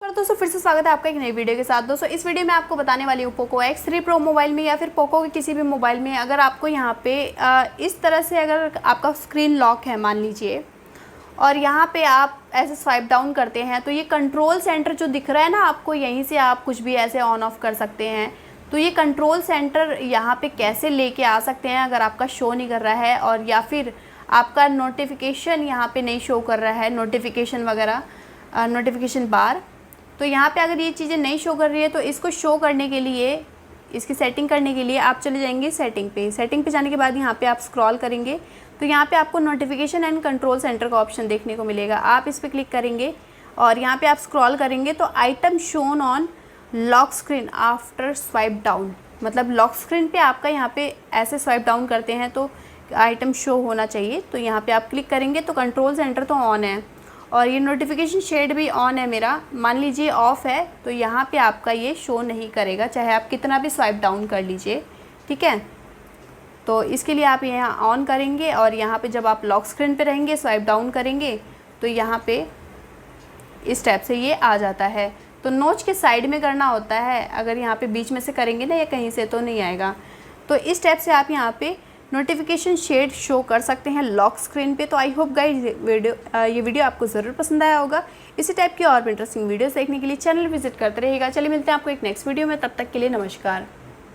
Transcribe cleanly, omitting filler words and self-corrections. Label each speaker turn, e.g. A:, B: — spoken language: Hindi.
A: और दोस्तों फिर से स्वागत है आपका एक नई वीडियो के साथ। दोस्तों इस वीडियो में आपको बताने वाली हूँ पोको X3 Pro मोबाइल में या फिर पोको के किसी भी मोबाइल में अगर आपको यहाँ पे इस तरह से अगर आपका स्क्रीन लॉक है मान लीजिए और यहाँ पे आप ऐसे स्वाइप डाउन करते हैं तो ये कंट्रोल सेंटर जो दिख रहा है ना आपको, यहीं से आप कुछ भी ऐसे ऑन ऑफ कर सकते हैं। तो ये कंट्रोल सेंटर यहाँ पे कैसे लेके आ सकते हैं अगर आपका शो नहीं कर रहा है और या फिर आपका नोटिफिकेशन यहाँ पे नहीं शो कर रहा है, नोटिफिकेशन वगैरह, नोटिफिकेशन बार। तो यहाँ पे अगर ये चीज़ें नहीं शो कर रही है तो इसको शो करने के लिए, इसकी सेटिंग करने के लिए आप चले जाएंगे सेटिंग पे। सेटिंग पे जाने के बाद यहाँ पे आप स्क्रॉल करेंगे तो यहाँ पे आपको नोटिफिकेशन एंड कंट्रोल सेंटर का ऑप्शन देखने को मिलेगा। आप इस पर क्लिक करेंगे और यहाँ पे आप स्क्रॉल करेंगे तो item shown on lock screen after swipe down, मतलब लॉक स्क्रीन पे आपका यहाँ पे ऐसे स्वाइप डाउन करते हैं तो आइटम शो होना चाहिए। तो यहाँ पे आप क्लिक करेंगे तो कंट्रोल सेंटर तो ऑन है और ये नोटिफिकेशन शेड भी ऑन है मेरा, मान लीजिए ऑफ़ है तो यहाँ पे आपका ये शो नहीं करेगा चाहे आप कितना भी स्वाइप डाउन कर लीजिए, ठीक है। तो इसके लिए आप यहाँ ऑन करेंगे और यहाँ पे जब आप लॉक स्क्रीन पे रहेंगे स्वाइप डाउन करेंगे तो यहाँ पे इस टाइप से ये आ जाता है। तो नोच के साइड में करना होता है, अगर यहाँ पे बीच में से करेंगे ना या कहीं से तो नहीं आएगा। तो इस टाइप से आप यहाँ पे नोटिफिकेशन शेड शो कर सकते हैं लॉक स्क्रीन पे। तो आई होप गाइस ये वीडियो आपको ज़रूर पसंद आया होगा। इसी टाइप की और भी इंटरेस्टिंग वीडियोस देखने के लिए चैनल विजिट करते रहिएगा। चलिए मिलते हैं आपको एक नेक्स्ट वीडियो में, तब तक के लिए नमस्कार।